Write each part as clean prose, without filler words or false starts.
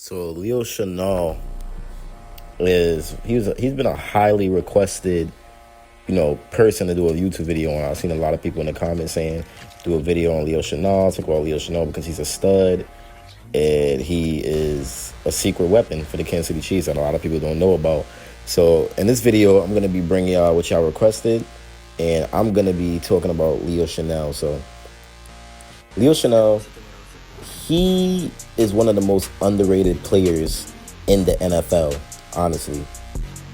So Leo Chanel he's been a highly requested person to do a YouTube video on. I've seen a lot of people in the comments saying do a video on Leo Chanel, talk about Leo Chanel because he's a stud and he is a secret weapon for the Kansas City Chiefs that a lot of people don't know about. So in this video, I'm gonna be bringing y'all what y'all requested, and I'm gonna be talking about Leo Chanel. So Leo Chanel, he is one of the most underrated players in the NFL, honestly.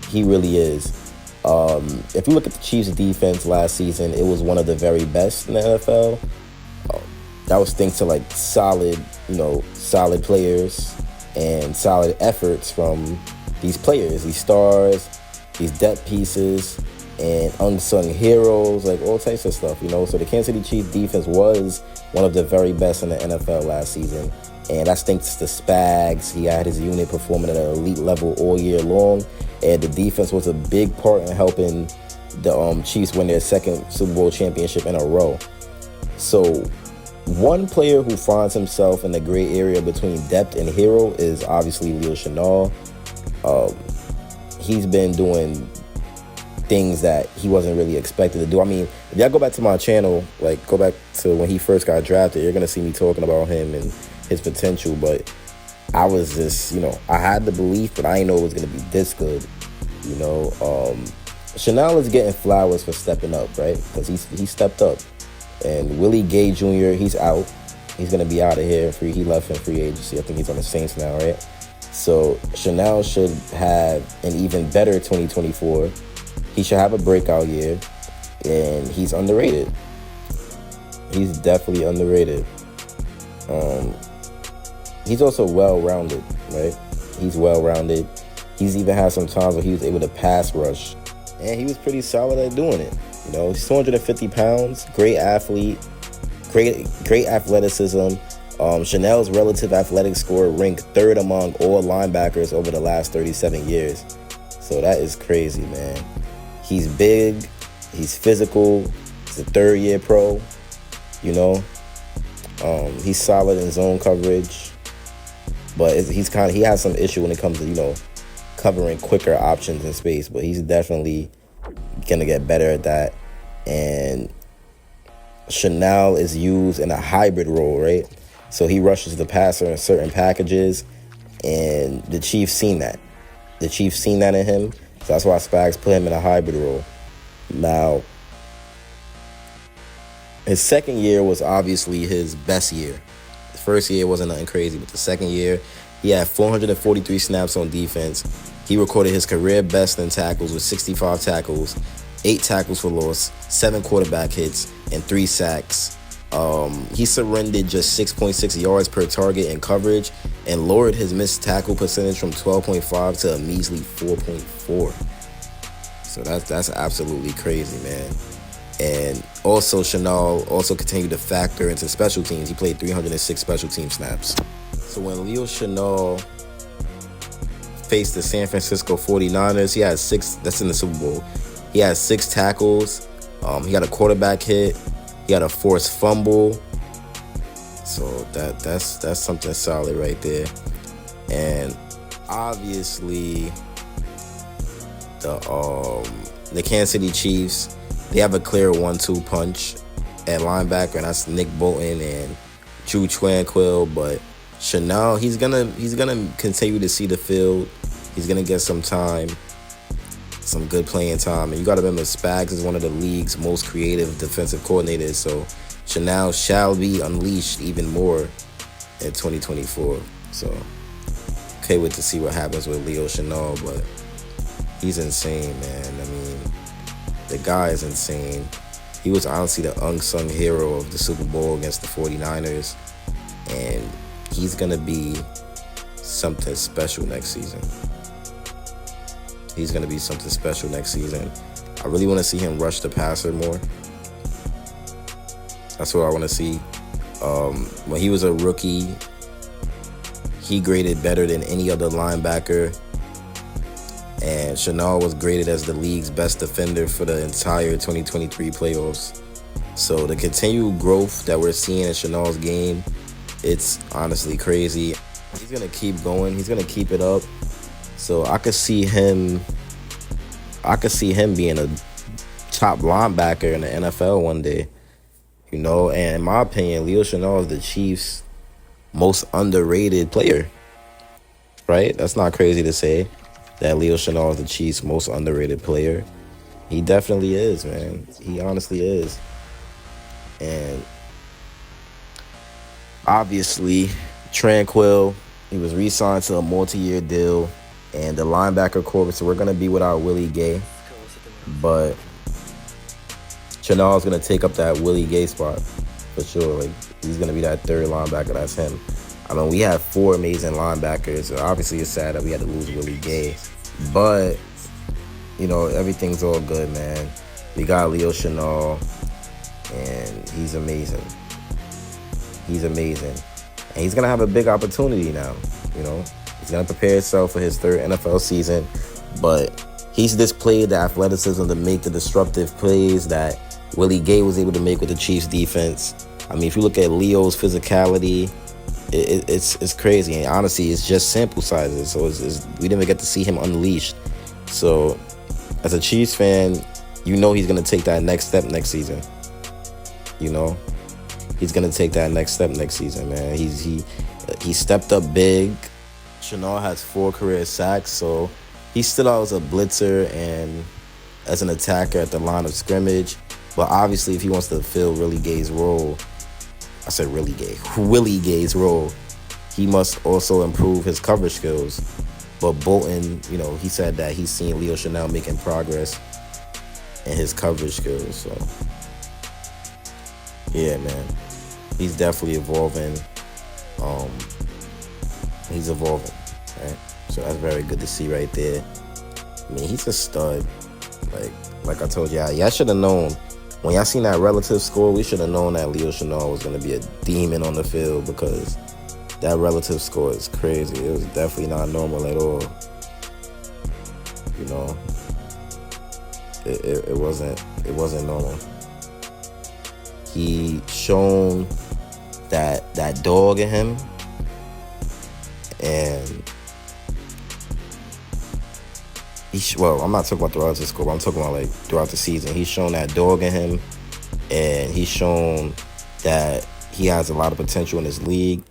He really is. If you look at the Chiefs' defense last season, it was one of the very best in the NFL. That was thanks to solid players and solid efforts from these players, these stars, these depth pieces, and unsung heroes, like all types of stuff, So the Kansas City Chiefs defense was one of the very best in the NFL last season. And that's thanks to Spags. He had his unit performing at an elite level all year long. And the defense was a big part in helping the Chiefs win their second Super Bowl championship in a row. So one player who finds himself in the gray area between depth and hero is obviously Leo Chanel. He's been doing things that he wasn't really expected to do. I mean, if y'all go back to my channel, go back to when he first got drafted, you're going to see me talking about him and his potential. But I was just, I had the belief, but I didn't know it was going to be this good. Chanel is getting flowers for stepping up, right? Because he stepped up. And Willie Gay Jr., he's out. He's going to be out of here. He left in free agency. I think he's on the Saints now, right? So Chanel should have an even better 2024. He should have a breakout year. And he's underrated. He's definitely underrated. He's also well-rounded, right? He's well-rounded. He's even had some times where he was able to pass rush. And he was pretty solid at doing it. He's 250 pounds, great athlete, great athleticism. Chanel's relative athletic score ranked third among all linebackers over the last 37 years. So that is crazy, man. He's big, he's physical, he's a third-year pro, He's solid in zone coverage, but he has some issue when it comes to, covering quicker options in space, but he's definitely gonna get better at that. And Chanel is used in a hybrid role, right? So he rushes the passer in certain packages, and the Chiefs seen that. The Chiefs seen that in him, so that's why Spags put him in a hybrid role. Now, his second year was obviously his best year. The first year wasn't nothing crazy, but the second year, he had 443 snaps on defense. He recorded his career best in tackles with 65 tackles, 8 tackles for loss, 7 quarterback hits, and 3 sacks. He surrendered just 6.6 yards per target in coverage and lowered his missed tackle percentage from 12.5 to a measly 4.4. So that's absolutely crazy, man. And also, Chanel also continued to factor into special teams. He played 306 special team snaps. So when Leo Chanel faced the San Francisco 49ers, he had 6, that's in the Super Bowl. He had 6 tackles. He got a quarterback hit. He had a forced fumble. So that's something solid right there. And obviously the Kansas City Chiefs, they have a clear 1-2 punch at linebacker, and that's Nick Bolton and Drew Tranquill. But Chanel, he's gonna continue to see the field. He's gonna get some time, some good playing time. And you gotta remember, Spags is one of the league's most creative defensive coordinators. So Chanel shall be unleashed even more in 2024. So can't wait to see what happens with Leo Chanel, but he's insane, man. I mean, the guy is insane. He was honestly the unsung hero of the Super Bowl against the 49ers. And he's going to be something special next season. He's going to be something special next season. I really want to see him rush the passer more. That's what I want to see. When he was a rookie, he graded better than any other linebacker. And Chanel was graded as the league's best defender for the entire 2023 playoffs. So the continued growth that we're seeing in Chanel's game, it's honestly crazy. He's gonna keep going. He's gonna keep it up. So I could see him. I could see him being a top linebacker in the NFL one day. And in my opinion, Leo Chenal is the Chiefs' most underrated player. Right? That's not crazy to say that Leo Chenal is the Chiefs' most underrated player. He definitely is, man. He honestly is. And obviously, Tranquil, he was re-signed to a multi-year deal. And the linebacker corps, so we're going to be without Willie Gay. But Chenal's going to take up that Willie Gay spot for sure. Like, he's going to be that third linebacker. That's him. I mean, we have 4 amazing linebackers. So obviously, it's sad that we had to lose Willie Gay. But, everything's all good, man. We got Leo Chenal, and he's amazing. He's amazing. And he's going to have a big opportunity now, He's going to prepare himself for his 3rd NFL season. But he's displayed the athleticism to make the disruptive plays that Willie Gay was able to make with the Chiefs defense. I mean, if you look at Leo's physicality, it's crazy. And honestly, it's just sample sizes. So we didn't even get to see him unleashed. So as a Chiefs fan, he's going to take that next step next season. He's going to take that next step next season, man. He stepped up big. Chenal has 4 career sacks, so he stood out as a blitzer and as an attacker at the line of scrimmage. But obviously, if he wants to fill Willie Gay's role, Willie Gay's role, he must also improve his coverage skills. But Bolton, he said that he's seen Leo Chenal making progress in his coverage skills. So, yeah, man, he's definitely evolving. He's evolving, right? So that's very good to see right there. I mean, he's a stud. Like I told y'all, y'all should have known. When y'all seen that relative score, we should have known that Leo Chenal was going to be a demon on the field because that relative score is crazy. It was definitely not normal at all. It wasn't normal. He shown that dog in him. And I'm not talking about the relative score, but I'm talking about throughout the season. He's shown that dog in him, and he's shown that he has a lot of potential in this league,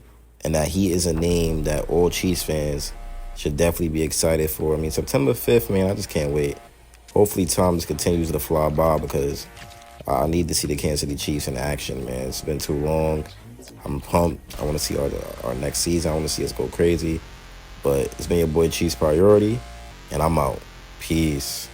and that he is a name that all Chiefs fans should definitely be excited for. I mean, September 5th, man, I just can't wait. Hopefully, Tom just continues to fly by because I need to see the Kansas City Chiefs in action, man. It's been too long. I'm pumped. I want to see our next season. I want to see us go crazy. But it's been your boy Chiefs Priority, and I'm out. Peace.